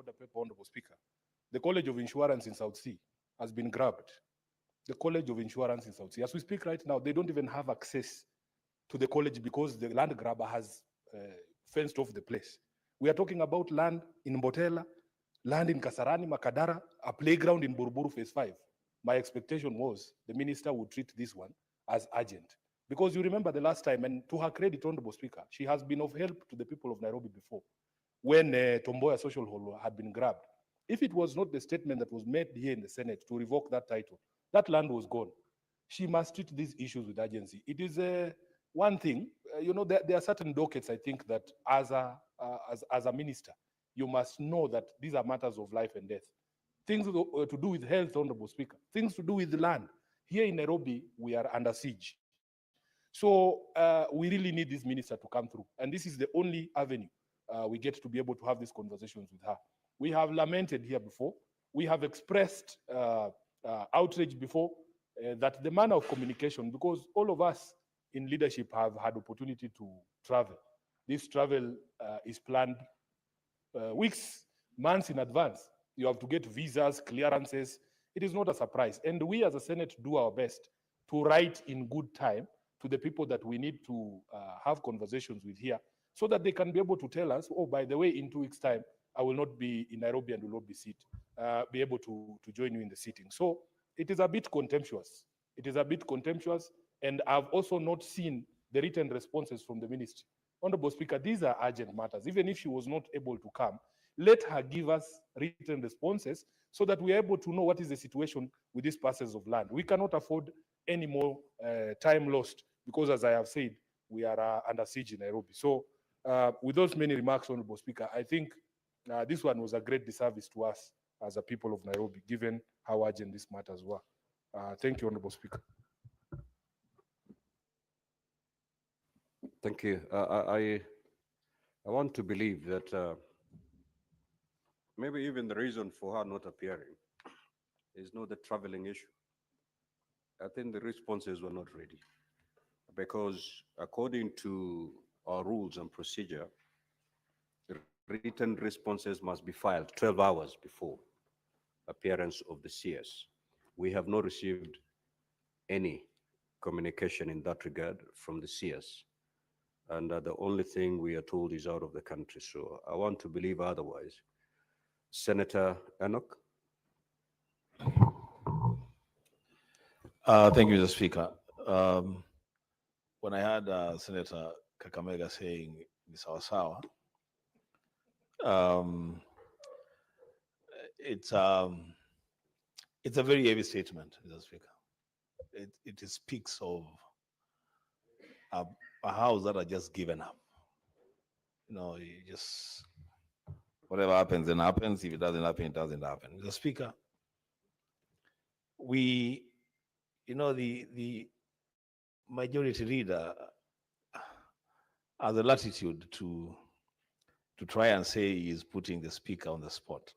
order paper, Honorable Speaker. The College of Insurance in South Sea has been grabbed. The College of Insurance in South Sea. As we speak right now, they don't even have access to the college because the land grabber has fenced off the place. We are talking about land in Mbotela, land in Kasarani, Makadara, a playground in Buruburu Phase 5. My expectation was the minister would treat this one as urgent. Because you remember the last time, and to her credit, Honorable Speaker, she has been of help to the people of Nairobi before, when Tomboya Social Hall had been grabbed. If it was not the statement that was made here in the Senate to revoke that title, that land was gone. She must treat these issues with urgency. It is one thing, there are certain dockets, I think, that as a minister, you must know that these are matters of life and death. Things to do with health, Honorable Speaker, things to do with land. Here in Nairobi, we are under siege. So we really need this minister to come through. And this is the only avenue we get to be able to have these conversations with her. We have lamented here before. We have expressed outrage before that the manner of communication, because all of us in leadership have had opportunity to travel. This travel is planned weeks, months in advance. You have to get visas, clearances. It is not a surprise. And we as a Senate do our best to write in good time to the people that we need to have conversations with here, so that they can be able to tell us, oh, by the way, in 2 weeks' time, I will not be in Nairobi and will not be able to join you in the sitting. So it is a bit contemptuous. It is a bit contemptuous, and I've also not seen the written responses from the ministry. Honorable Speaker, these are urgent matters. Even if she was not able to come, let her give us written responses so that we are able to know what is the situation with these parcels of land. We cannot afford any more time lost, because as I have said, we are under siege in Nairobi. So with those many remarks, Honorable Speaker, I think this one was a great disservice to us as a people of Nairobi, given how urgent these matters were. Thank you, Honorable Speaker. Thank you. I want to believe that maybe even the reason for her not appearing is not the traveling issue. I think the responses were not ready, because according to our rules and procedure, written responses must be filed 12 hours before appearance of the CS. We have not received any communication in that regard from the CS. And the only thing we are told is out of the country. So I want to believe otherwise. Senator Enoch. Thank you, Mr. Speaker. When I heard Senator Kakamega saying this sawa, it's a very heavy statement, Mr. Speaker. It speaks of a house that are just given up. You just whatever happens, then happens. If it doesn't happen, it doesn't happen. Mr. Speaker, the majority leader has the latitude to try and say he is putting the speaker on the spot.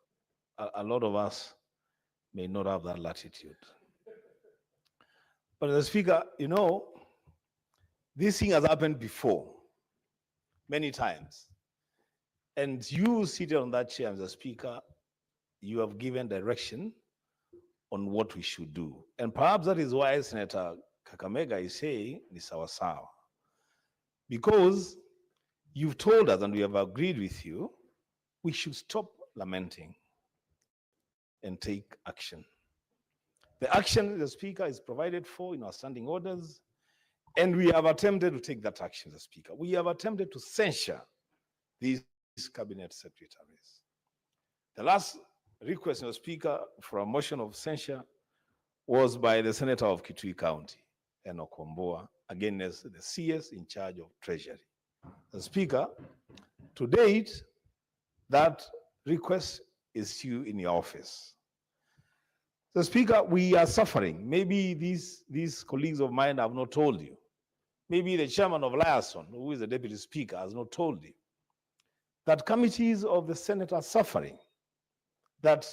A lot of us may not have that latitude. But the speaker, this thing has happened before, many times. And you seated on that chair as a speaker, you have given direction on what we should do. And perhaps that is why Senator Kakamega is saying ni sawa. Because you've told us, and we have agreed with you, we should stop lamenting and take action. The action the speaker is provided for in our standing orders, and we have attempted to take that action, the speaker. We have attempted to censure these cabinet secretaries. The last request, the speaker, for a motion of censure was by the senator of Kitui County, Enoch Wambua, against the CS in charge of Treasury. The speaker, to date, that request is still in your office. The speaker, we are suffering. Maybe these colleagues of mine have not told you. Maybe the chairman of Liaison, who is the deputy speaker, has not told you that committees of the Senate are suffering. That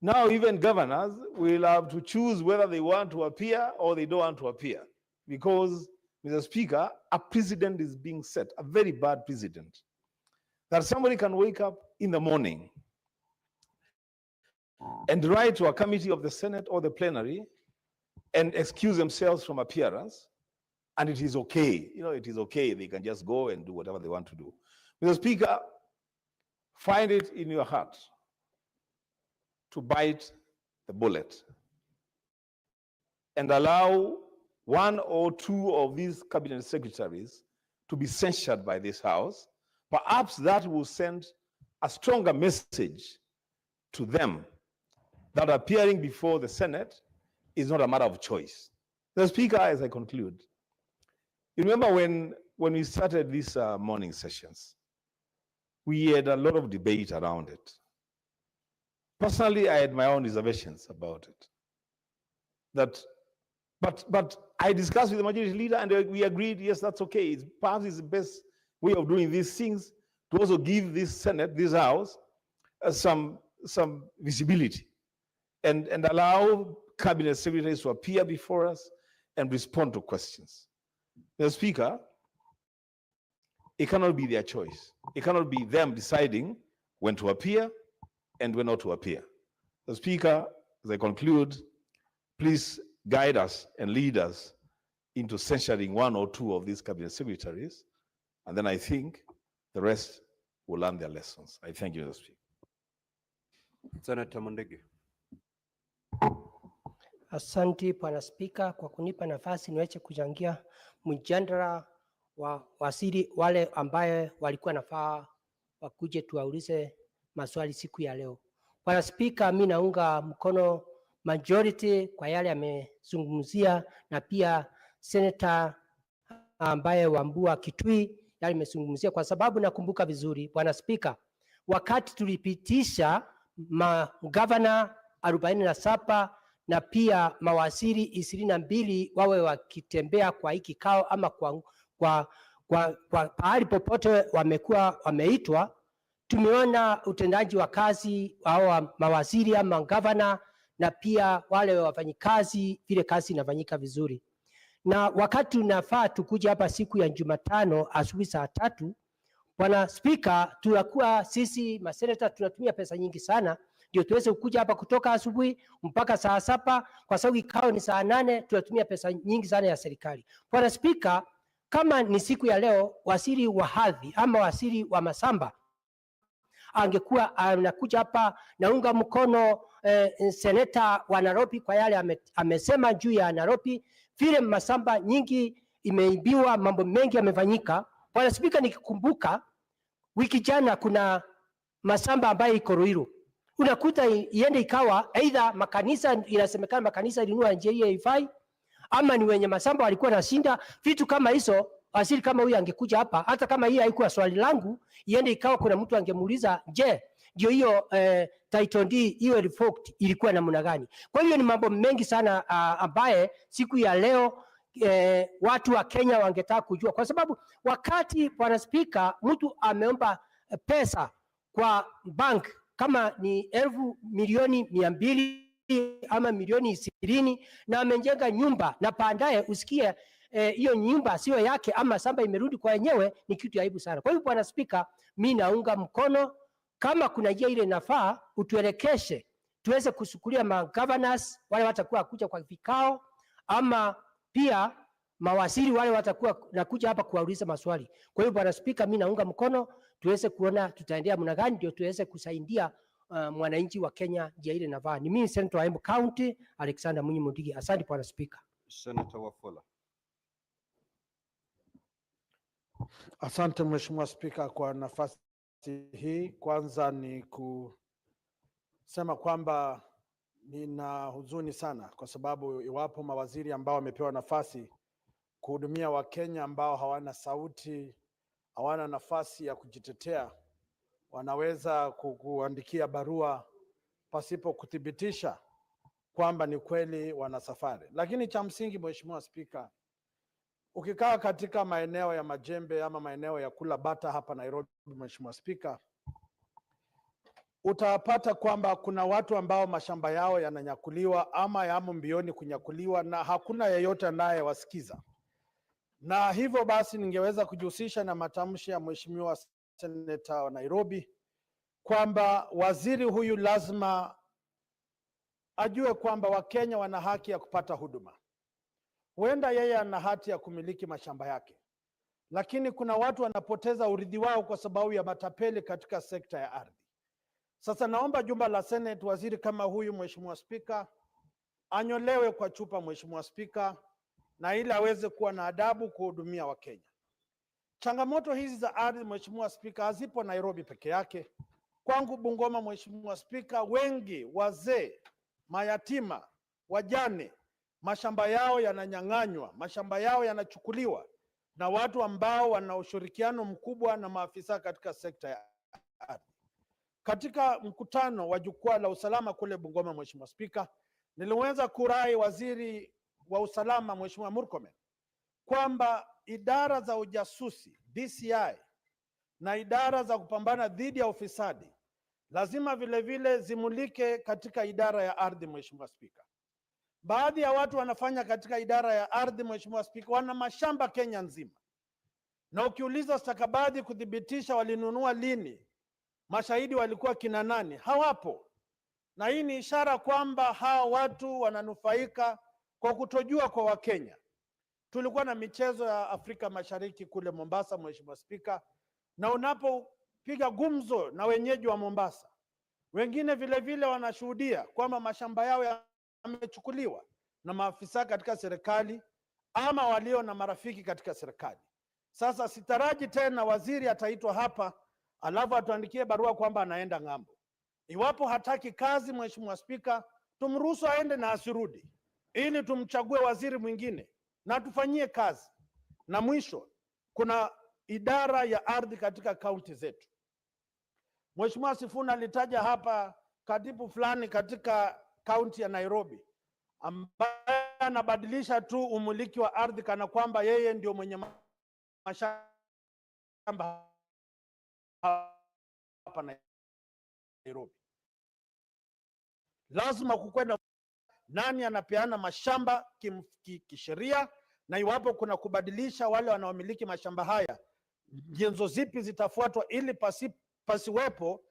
now even governors will have to choose whether they want to appear or they don't want to appear. Because, Mr. Speaker, a precedent is being set, a very bad precedent. That somebody can wake up in the morning and write to a committee of the Senate or the plenary and excuse themselves from appearance, and it is okay. You know, it is okay. They can just go and do whatever they want to do. Mr. Speaker, find it in your heart to bite the bullet and allow one or two of these cabinet secretaries to be censured by this House. Perhaps that will send a stronger message to them that appearing before the Senate is not a matter of choice. The Speaker, as I conclude, you remember when we started these morning sessions, we had a lot of debate around it. Personally, I had my own reservations about it. But I discussed with the majority leader and we agreed, yes, that's okay. Perhaps it's the best way of doing these things to also give this Senate, this House, some visibility and allow cabinet secretaries to appear before us and respond to questions. The Speaker, it cannot be their choice. It cannot be them deciding when to appear and when not to appear. The Speaker, as I conclude, please guide us and lead us into censuring one or two of these cabinet secretaries, and then I think the rest will learn their lessons. I thank you, Mr. Speaker. Senator Mondege. Asante Bwana Spika kwa kunipa nafasi niweze kuchangia mjadala wa waziri wale ambaye walikuwa nafaa wakuje tuwaulize maswali siku ya leo. Bwana Spika, mimi naunga mkono majority kwa yale amezungumzia na pia Senator ambaye Wambua Kitui yale amezungumzia, kwa sababu nakumbuka vizuri Bwana Spika, wakati tulipitisha magavana 47 na pia mawaziri 22 wawe wakitembea kwa hiki kikao ama kwa pahali popote wamekuwa wameitwa, tumeona utendaji wa kazi wa mawaziri ama gavana na pia wale wafanyikazi, vile kazi inafanyika vizuri. Na wakati tunafaa tukuja hapa siku ya Jumatano asubuhi saa 3, Bwana Spika, tunakuwa sisi maseneta tunatumia pesa nyingi sana ndio tuweze kukuja hapa kutoka asubuhi mpaka saa 7, kwa sababu kikao ni saa 8, tunatumia pesa nyingi sana ya serikali. Bwana Spika, kama ni siku ya leo waziri wa hadhi ama waziri wa masamba angekuwa anakuja hapa, naunga mkono seneta wa Nairobi kwa yale amesema juu ya Nairobi, vile masamba nyingi imeibiwa, mambo mengi yamefanyika. Bwana Spika, nikikumbuka wiki jana kuna masamba ambayo iko Ruiru, unakuta iende ikawa either makanisa, inasemekana makanisa ilinua nje hii haifai, ama ni wenye masamba walikuwa nashinda vitu kama hizo. Waziri kama huyu angekuja hapa, hata kama hii haikuwa swali langu, iende ikawa kuna mtu angemuuliza, je, ndio hiyo title deed hiyo revoked ilikuwa namna gani? Kwa hiyo ni mambo mengi sana ambaye siku ya leo watu wa Kenya wangetaka kujua, kwa sababu wakati Bwana Spika mtu ameomba pesa kwa bank kama ni milioni 200 ama milioni 20 na amejenga nyumba na baadaye usikie hiyo nyumba sio yake ama samba imerudi kwa wenyewe, ni kitu aibu sana. Kwa hiyo Bwana Spika, mimi naunga mkono, kama kuna njia ile nafaa utuelekeshe tuweze kusukulia governors wale watakuwa kuja kwa vikao, ama pia mawaziri wale watakuwa nakuja hapa kuwauliza maswali. Kwa hiyo Bwana Spika, mimi naunga mkono, tuweze kuona tutaendea mna gani ndio tuweze kusaidia mwananchi wa Kenya njia ile nafaa. Ni mimi Senator wa Embu County Alexander Munyi Mudigi. Asante Bwana Spika. Senator Wafula. Asante Mheshimiwa Spika kwa nafasi hii. Kwanza ni kusema kwamba nina huzuni sana kwa sababu iwapo mawaziri ambao wamepewa nafasi kuhudumia Wakenya ambao hawana sauti, hawana nafasi ya kujitetea, wanaweza kukuandikia barua pasipo kuthibitisha kwamba ni kweli wana safari. Lakini cha msingi Mheshimiwa Spika, ukikaa katika maeneo ya Majembe ama maeneo ya Kula Bata hapa Nairobi, Mheshimiwa Spika, utapata kwamba kuna watu ambao mashamba yao yananyakuliwa ama yamo mbioni kunyakuliwa na hakuna yeyote anayewasikiza. Na hivyo basi ningeweza kujihusisha na matamshi ya Mheshimiwa Seneta wa Nairobi kwamba waziri huyu lazima ajue kwamba Wakenya wana haki ya kupata huduma. Huenda yeye ana hati ya kumiliki mashamba yake, lakini kuna watu wanapoteza urithi wao kwa sababu ya matapeli katika sekta ya ardhi. Sasa naomba jumba la Senate, waziri kama huyu, Mheshimiwa Spika, anyolewe kwa chupa, Mheshimiwa Spika, na ili aweze kuwa na adabu kuhudumia Wakenya. Changamoto hizi za ardhi, Mheshimiwa Spika, hazipo Nairobi peke yake. Kwangu Bungoma, Mheshimiwa Spika, wengi, wazee, mayatima, wajane, mashamba yao yananyang'anywa, mashamba yao yanachukuliwa na watu ambao wana ushirikiano mkubwa na maafisa katika sekta ya ardhi. Katika mkutano wa jukwaa la usalama kule Bungoma, Mheshimiwa Spika, niliweza kurai waziri wa usalama Mheshimiwa Murkomen kwamba idara za ujasusi DCI na idara za kupambana dhidi ya ufisadi lazima vile vile zimulike katika idara ya ardhi. Mheshimiwa Spika, baadhi ya watu wanafanya katika idara ya ardhi, Mheshimiwa Spika, wana mashamba Kenya nzima, na ukiuliza stakabadhi kuthibitisha walinunua lini, mashahidi walikuwa kina nani, hawapo. Na hii ni ishara kwamba hawa watu wananufaika kwa kutojua kwa Wakenya. Tulikuwa na michezo ya Afrika Mashariki kule Mombasa, Mheshimiwa Spika, na unapopiga gumzo na wenyeji wa Mombasa, wengine vile vile wanashuhudia kwamba mashamba yao yamechukuliwa na maafisa katika serikali ama walio na marafiki katika serikali. Sasa sitaraji tena waziri ataitwa hapa alafu atuandikie barua kwamba anaenda ng'ambo. Iwapo hataki kazi, Mheshimiwa Spika, tumruhusu aende na asirudi, ili tumchague waziri mwingine na tufanyie kazi. Na mwisho, kuna idara ya ardhi katika kaunti zetu. Mheshimiwa Sifuna alitaja hapa katibu fulani katika kaunti ya Nairobi ambaye anabadilisha tu umiliki wa ardhi kana kwamba yeye ndio mwenye mashamba hapa Nairobi. Lazima kukwenda nani anapeana mashamba kisheria, na iwapo kuna kubadilisha wale wanaomiliki mashamba haya, nyenzo zipi zitafuatwa ili pasiwepo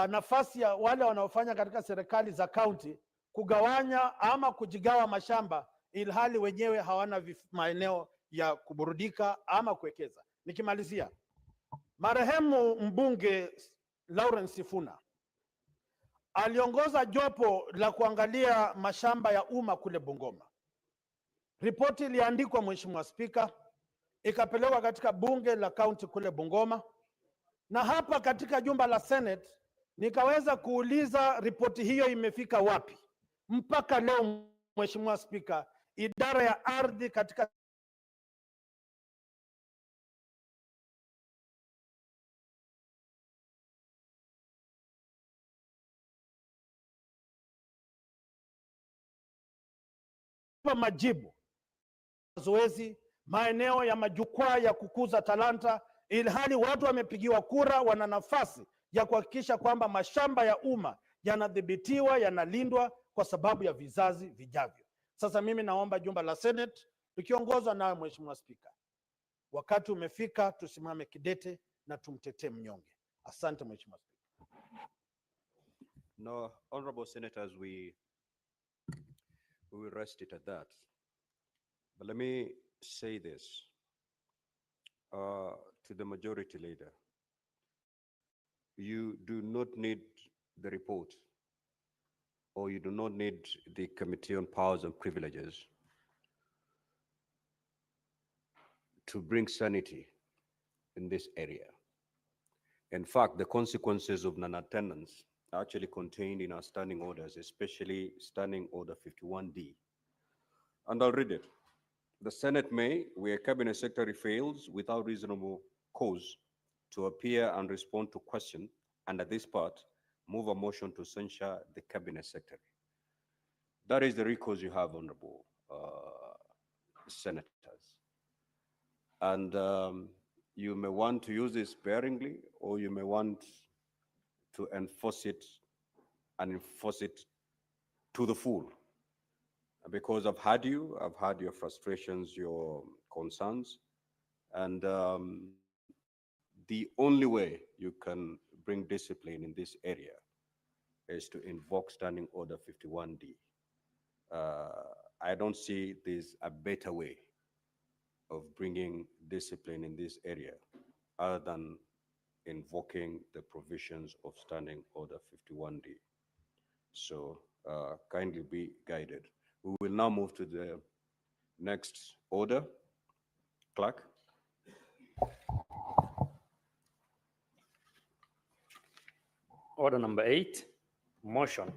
nafasi ya wale wanaofanya katika serikali za kaunti kugawanya ama kujigawa mashamba ilhali wenyewe hawana maeneo ya kuburudika ama kuwekeza. Nikimalizia, marehemu mbunge Lawrence Sifuna aliongoza jopo la kuangalia mashamba ya umma kule Bungoma. Ripoti iliandikwa, Mheshimiwa Spika, ikapelekwa katika bunge la kaunti kule Bungoma, na hapa katika jumba la Senate nikaweza kuuliza ripoti hiyo imefika wapi. Mpaka leo, Mheshimiwa Spika, idara ya ardhi katika majibu zoezi maeneo ya majukwaa ya kukuza talanta, ilhali watu wamepigiwa kura, wana nafasi ya kuhakikisha kwamba mashamba ya umma yanadhibitiwa, yanalindwa kwa sababu ya vizazi vijavyo. Sasa mimi naomba jumba la Senate likiongozwa nawe Mheshimiwa Spika, wakati umefika tusimame kidete na tumtetee mnyonge. Asante Mheshimiwa Spika. No, honorable senators, we will rest it at that. But let me say this to the majority leader. You do not need the report, or you do not need the Committee on Powers and Privileges to bring sanity in this area. In fact, the consequences of non-attendance are actually contained in our standing orders, especially Standing Order 51D. And I'll read it. The Senate may, where Cabinet Secretary fails without reasonable cause to appear and respond to question, under this part, move a motion to censure the Cabinet Secretary. That is the recourse you have, honorable senators. And you may want to use it sparingly, or you may want to enforce it and enforce it to the full. Because I've heard you, I've heard your frustrations, your concerns, and the only way you can bring discipline in this area is to invoke Standing Order 51D. I don't see this a better way of bringing discipline in this area other than invoking the provisions of Standing Order 51D. So kindly be guided. We will now move to the next order. Clerk. Order number 8, motion.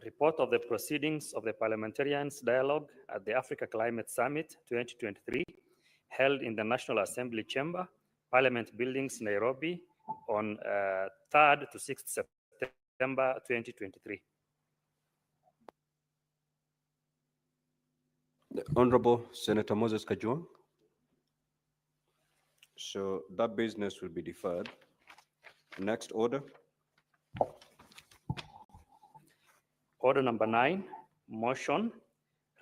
Report of the proceedings of the Parliamentarians' Dialogue at the Africa Climate Summit 2023, held in the National Assembly Chamber, Parliament Buildings, Nairobi, on 3rd to 6th September 2023. The Honorable Senator Moses Kajwang. So that business will be deferred. Next order. Order number 9, motion.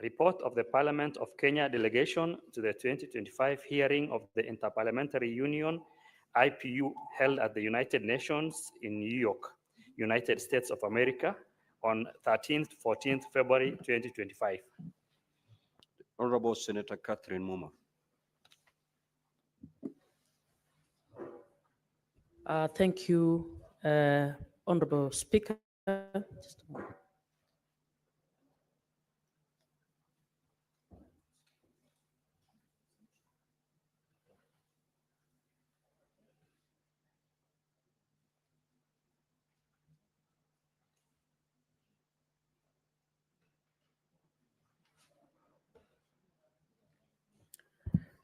Report of the Parliament of Kenya delegation to the 2025 hearing of the Interparliamentary Union, IPU, held at the United Nations in New York, United States of America, on 13th, 14th February 2025. Honorable Senator Catherine Muma. Thank you, Honorable Speaker. Just a moment.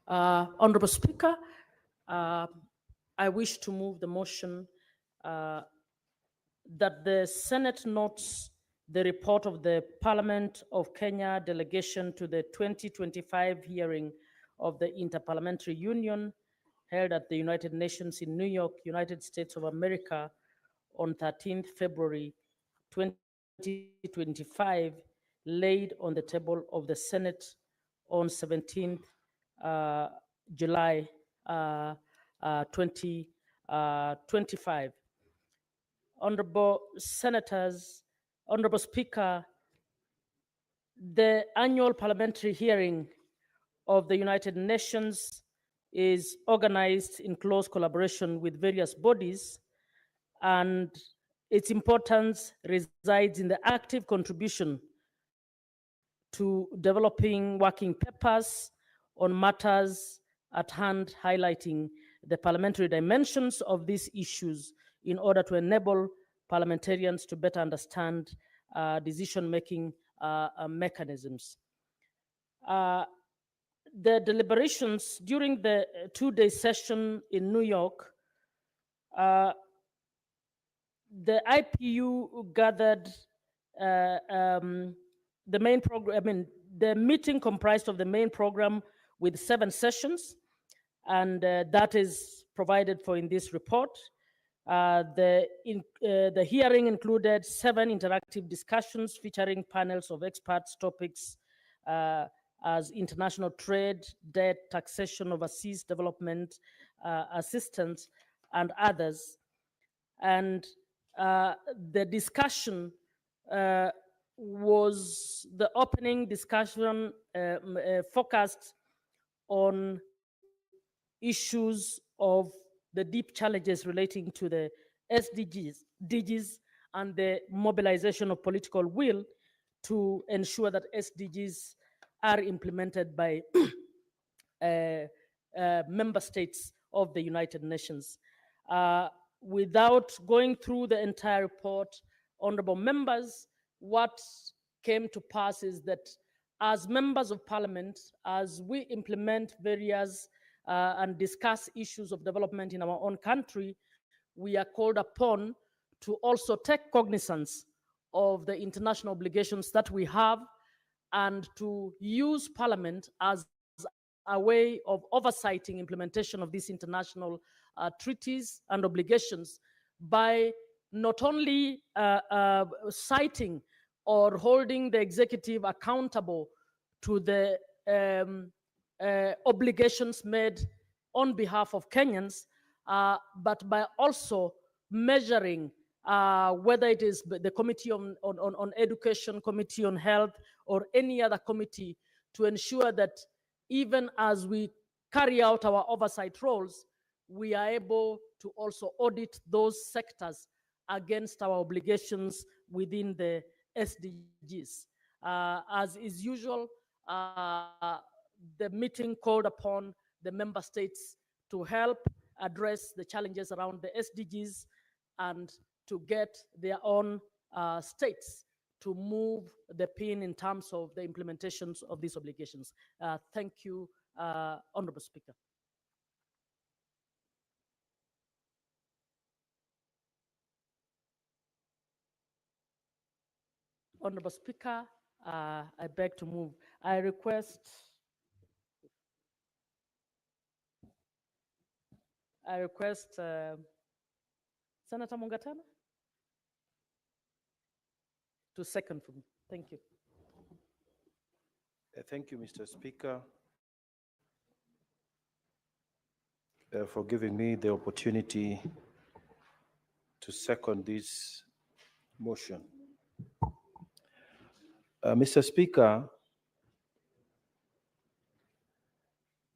Honorable Speaker, I wish to move the motion that the Senate notes the report of the Parliament of Kenya delegation to the 2025 hearing of the Interparliamentary Union held at the United Nations in New York, United States of America on 13th February 2025, laid on the table of the Senate on 17th July 2025. Honorable Senators, Honorable Speaker, the annual parliamentary hearing of the United Nations is organized in close collaboration with various bodies, and its importance resides in the active contribution to developing working papers on matters at hand, highlighting the parliamentary dimensions of these issues in order to enable parliamentarians to better understand decision-making mechanisms. The deliberations during the two-day session in New York, the IPU gathered the main program. The meeting comprised of the main program with 7 sessions, and that is provided for in this report. The hearing included 7 interactive discussions featuring panels of experts, topics as international trade, debt, taxation, overseas development, assistance, and others. And the discussion was the opening discussion focused on issues of the deep challenges relating to the SDGs and the mobilization of political will to ensure that SDGs are implemented by member states of the United Nations. Without going through the entire report, honorable members, what came to pass is that as members of parliament, as we implement various and discuss issues of development in our own country, we are called upon to also take cognizance of the international obligations that we have and to use parliament as a way of oversighting implementation of these international treaties and obligations by not only citing or holding the executive accountable to the obligations made on behalf of Kenyans, but by also measuring whether it is the Committee on Education, Committee on Health, or any other committee, to ensure that even as we carry out our oversight roles, we are able to also audit those sectors against our obligations within the SDGs. As is usual, the meeting called upon the member states to help address the challenges around the SDGs and to get their own states to move the pin in terms of the implementations of these obligations. Thank you, Honorable Speaker. Honorable Speaker, I beg to move. I request Senator Mungatana to second for me. Thank you. Thank you, Mr. Speaker, for giving me the opportunity to second this motion. Mr. Speaker,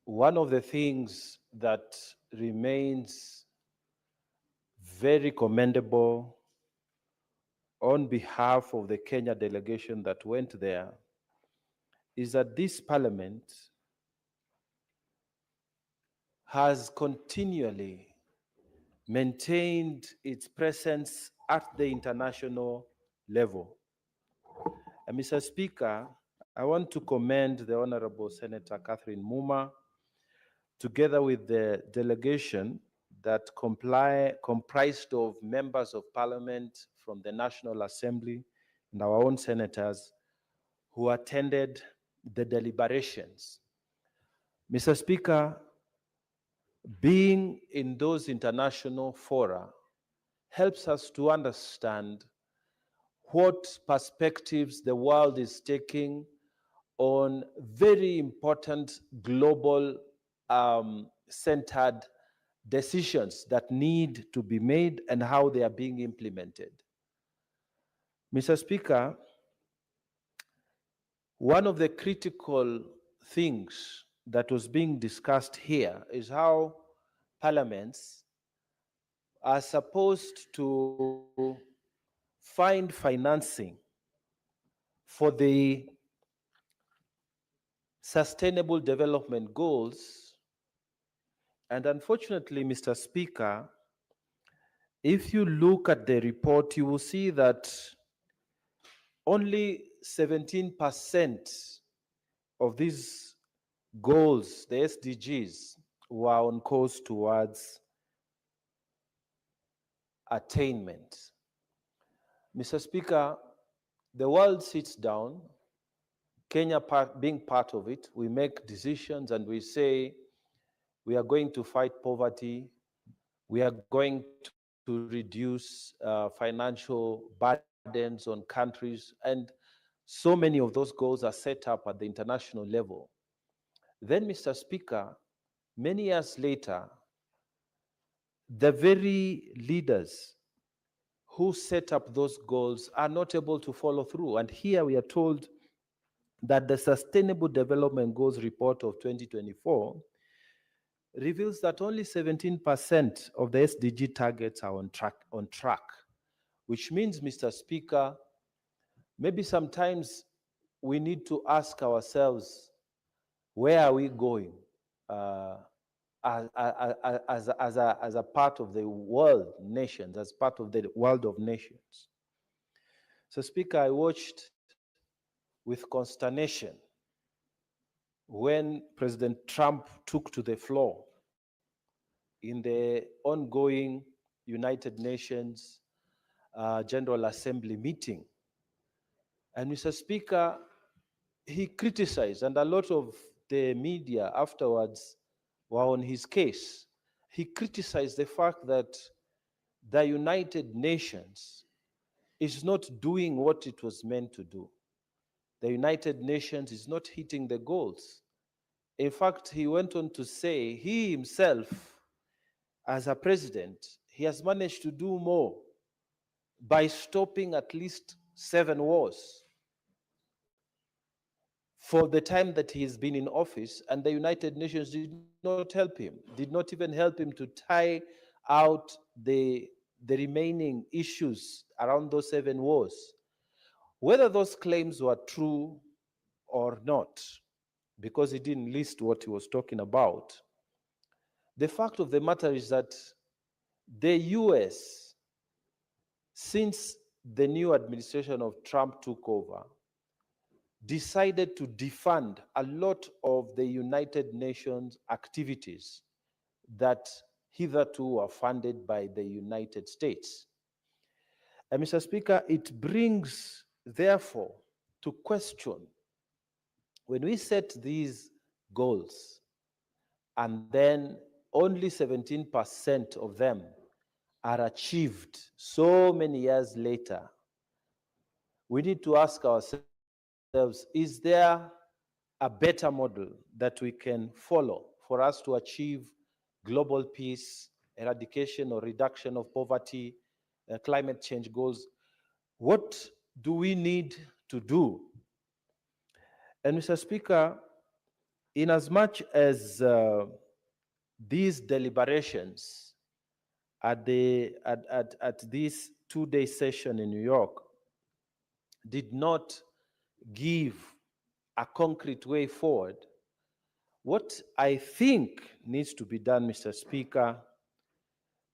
one of the things that remains very commendable on behalf of the Kenya delegation that went there is that this parliament has continually maintained its presence at the international level. And Mr. Speaker, I want to commend the Honorable Senator Catherine Muma, together with the delegation that comprised of members of parliament from the National Assembly and our own senators who attended the deliberations. Mr. Speaker, being in those international fora helps us to understand what perspectives the world is taking on very important global centered decisions that need to be made and how they are being implemented. Mr. Speaker, one of the critical things that was being discussed here is how parliaments are supposed to find financing for the Sustainable Development Goals. And unfortunately, Mr. Speaker, if you look at the report, you will see that only 17% of these goals, the SDGs, were on course towards attainment. Mr. Speaker, the world sits down, Kenya being part of it, we make decisions and we say, we are going to fight poverty, we are going to reduce financial burdens on countries, and so many of those goals are set up at the international level. Then, Mr. Speaker, many years later, the very leaders who set up those goals are not able to follow through. And here we are told that the Sustainable Development Goals report of 2024 reveals that only 17% of the SDG targets are on track, which means, Mr. Speaker, maybe sometimes we need to ask ourselves, where are we going as a part of the world nations, as part of the world of nations? So, Speaker, I watched with consternation when President Trump took to the floor in the ongoing United Nations General Assembly meeting. And Mr. Speaker, he criticized, and a lot of the media afterwards were on his case. He criticized the fact that the United Nations is not doing what it was meant to do. The United Nations is not hitting the goals. In fact, he went on to say he himself, as a president, he has managed to do more by stopping at least 7 wars for the time that he has been in office, and the United Nations did not help him, did not even help him to tie out the remaining issues around those 7 wars. Whether those claims were true or not, because he didn't list what he was talking about, the fact of the matter is that the US, since the new administration of Trump took over, decided to defund a lot of the United Nations activities that hitherto were funded by the United States. And Mr. Speaker, it brings, therefore, to question, when we set these goals and then only 17% of them are achieved so many years later, we need to ask ourselves, is there a better model that we can follow for us to achieve global peace, eradication or reduction of poverty, climate change goals? What do we need to do? And Mr. Speaker, in as much as these deliberations at this 2-day session in New York did not give a concrete way forward, what I think needs to be done, Mr. Speaker,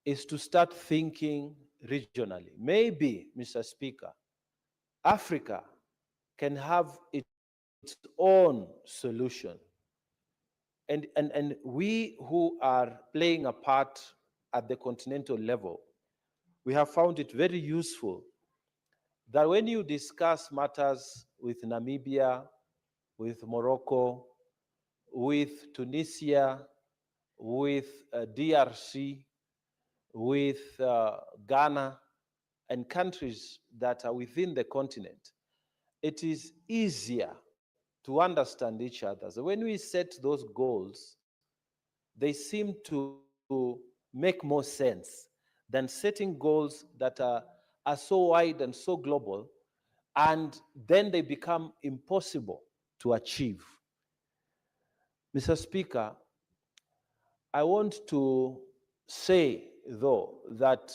is to start thinking regionally. Maybe, Mr. Speaker, Africa can have its own solution. And we who are playing a part at the continental level, we have found it very useful that when you discuss matters with Namibia, with Morocco, with Tunisia, with DRC, with Ghana, and countries that are within the continent, it is easier to understand each other. So when we set those goals, they seem to make more sense than setting goals that are so wide and so global, and then they become impossible to achieve. Mr. Speaker, I want to say, though, that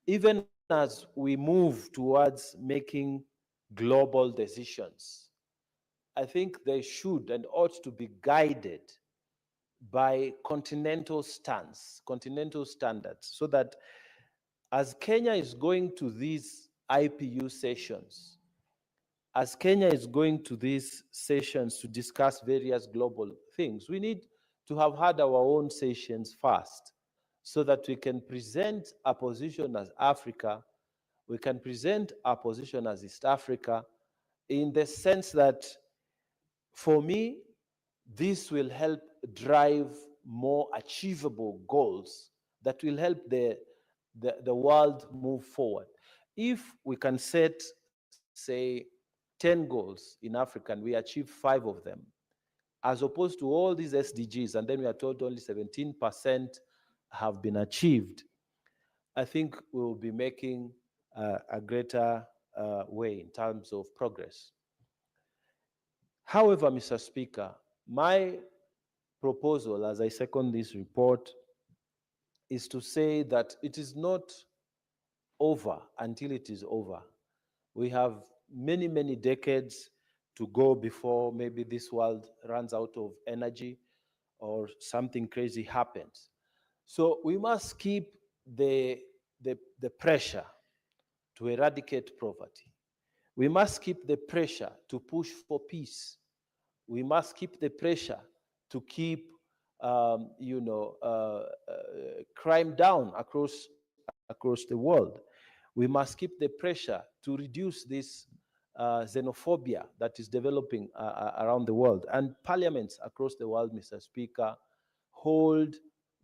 even as we move towards making global decisions, I think they should and ought to be guided by continental standards, so that as Kenya is going to these IPU sessions, as Kenya is going to these sessions to discuss various global things, we need to have had our own sessions first, so that we can present a position as Africa, we can present our position as East Africa, in the sense that, for me, this will help drive more achievable goals that will help the world move forward. If we can set, say, 10 goals in Africa and we achieve 5 of them, as opposed to all these SDGs, and then we are told only 17% have been achieved, I think we will be making a greater way in terms of progress. However, Mr. Speaker, my proposal, as I second this report, is to say that it is not over until it is over. We have many, many decades to go before maybe this world runs out of energy or something crazy happens. So we must keep the pressure to eradicate poverty. We must keep the pressure to push for peace. We must keep the pressure to keep crime down across the world. We must keep the pressure to reduce this xenophobia that is developing around the world. And parliaments across the world, Mr. Speaker, hold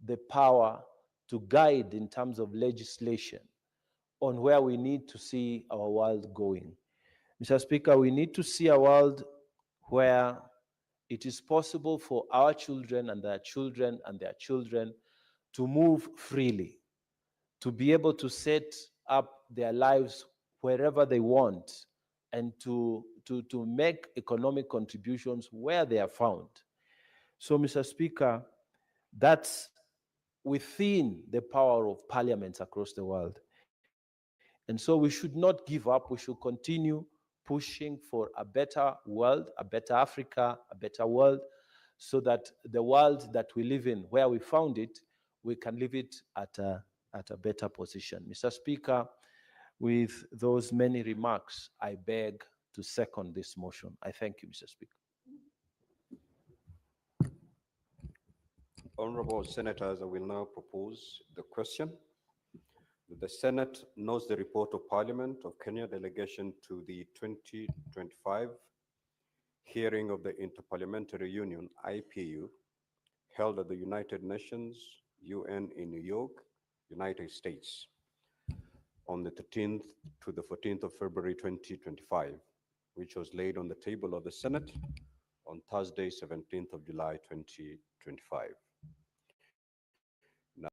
the power to guide in terms of legislation on where we need to see our world going. Mr. Speaker, we need to see a world where it is possible for our children and their children and their children to move freely, to be able to set up their lives wherever they want and to make economic contributions where they are found. So, Mr. Speaker, that's within the power of parliaments across the world. And so we should not give up. We should continue pushing for a better world, a better Africa, a better world, so that the world that we live in, where we found it, we can live it at a better position. Mr. Speaker, with those many remarks, I beg to second this motion. I thank you, Mr. Speaker. Honorable Senators, I will now propose the question. The Senate notes the report of Parliament of Kenya delegation to the 2025 hearing of the Interparliamentary Union, IPU, held at the United Nations, UN in New York, United States, on the 13th to the 14th of February 2025, which was laid on the table of the Senate on Thursday, 17th of July 2025.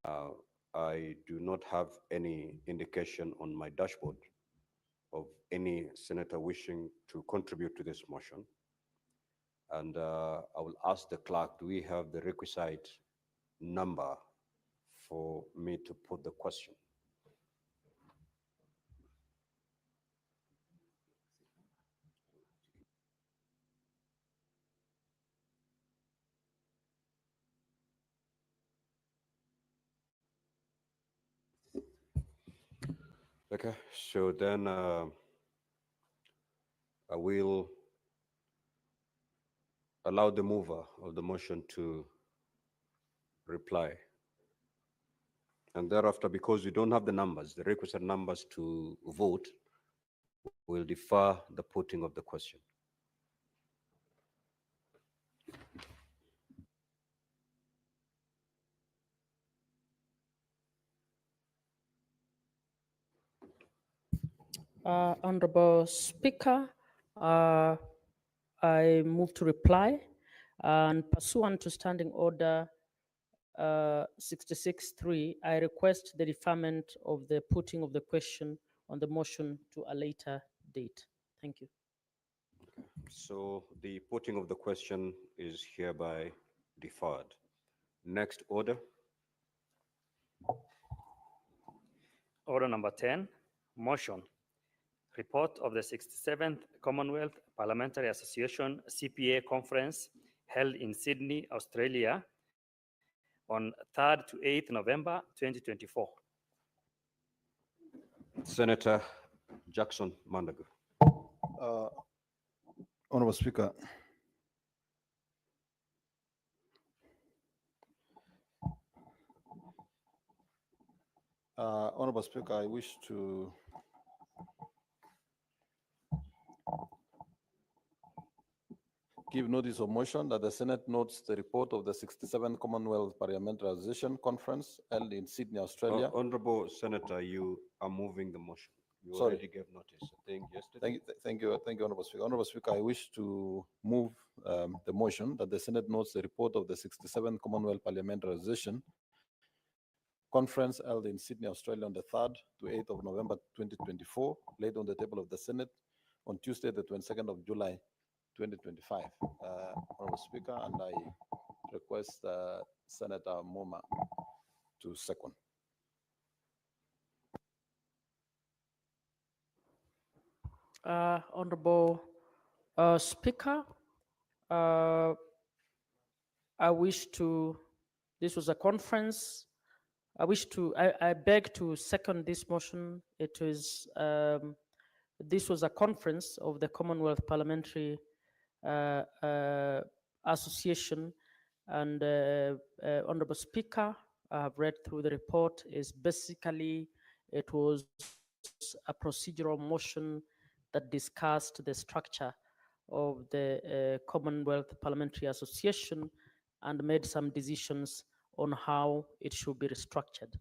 Now, I do not have any indication on my dashboard of any senator wishing to contribute to this motion. And I will ask the clerk, do we have the requisite number for me to put the question? Okay, so then I will allow the mover of the motion to reply. And thereafter, because we don't have the numbers, the requisite numbers to vote, we'll defer the putting of the question. Honorable Speaker, I move to reply, and pursuant to Standing Order 66.3, I request the deferment of the putting of the question on the motion to a later date. Thank you. So the putting of the question is hereby deferred. Next order. Order number 10, motion. Report of the 67th Commonwealth Parliamentary Association CPA Conference held in Sydney, Australia on 3rd to 8th November 2024. Senator Jackson Mandago. Honorable Speaker, Honorable Speaker, I wish to give notice of motion that the Senate notes the report of the 67th Commonwealth Parliamentary Association Conference held in Sydney, Australia. Honorable Senator, you are moving the motion. You Sorry. already gave notice, I think, yesterday. Thank you, Honorable Speaker. Honorable Speaker, I wish to move the motion that the Senate notes the report of the 67th Commonwealth Parliamentary Association Conference held in Sydney, Australia on the 3rd to 8th of November 2024, laid on the table of the Senate on Tuesday, the 22nd of July 2025. Honorable Speaker, and I request Senator Moma to second. Honorable Speaker, I wish to, this was a conference. I beg to second this motion. It is, this was a conference of the Commonwealth Parliamentary Association, and Honorable Speaker, I have read through the report. Is basically, it was a procedural motion that discussed the structure of the Commonwealth Parliamentary Association and made some decisions on how it should be restructured.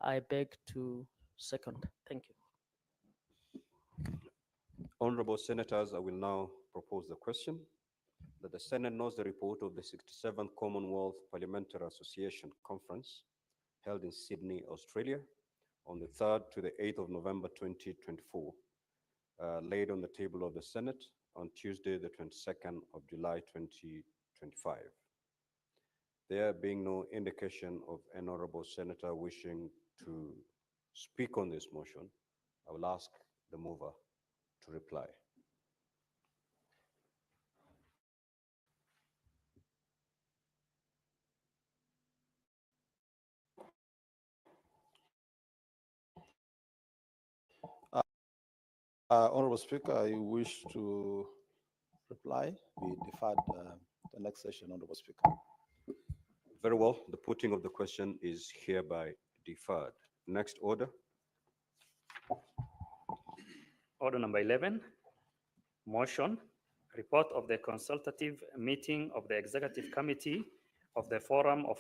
I beg to second. Thank you. Honorable Senators, I will now propose the question that the Senate knows the report of the 67th Commonwealth Parliamentary Association Conference held in Sydney, Australia on the 3rd to the 8th of November 2024, laid on the table of the Senate on Tuesday, the 22nd of July 2025. There being no indication of an honorable senator wishing to speak on this motion, I will ask the mover to reply. Honorable Speaker, I wish to reply. We deferred the next session, Honorable Speaker. Very well. The putting of the question is hereby deferred. Next order. Order number 11, motion, report of the consultative meeting of the Executive Committee of the Forum of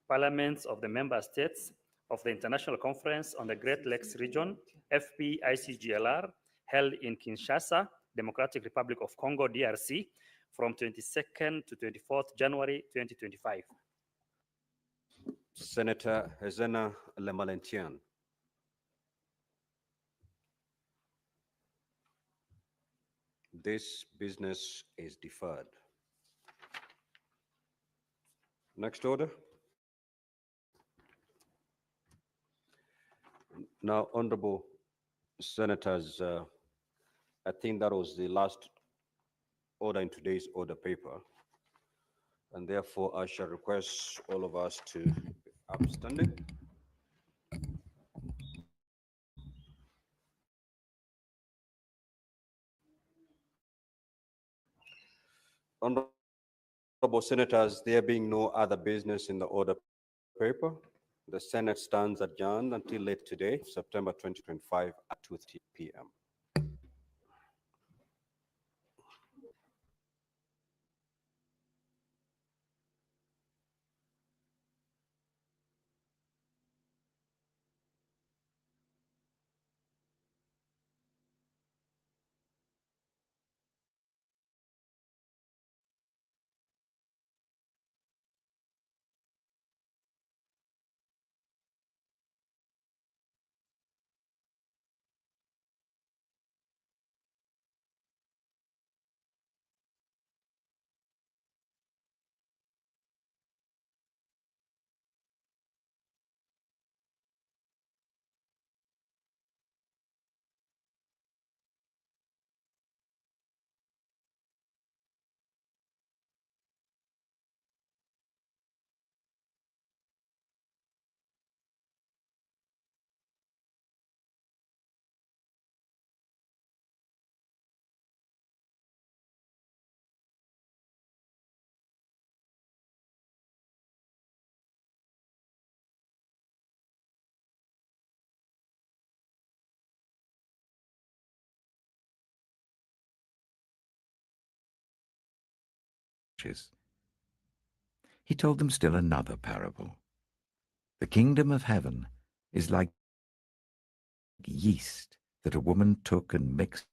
Parliaments of the Member States of the International Conference on the Great Lakes Region, FPICGLR, held in Kinshasa, Democratic Republic of Congo, DRC, from 22nd to 24th January 2025. Senator Hezena Lemalentian. This business is deferred. Next order. Now, honorable senators, I think that was the last order in today's order paper. And therefore, I shall request all of us to be upstanding. Honorable senators, there being no other business in the order paper, the Senate stands adjourned until late today, September 2025 at 2:30 p.m. He told them still another parable. The kingdom of heaven is like yeast that a woman took and mixed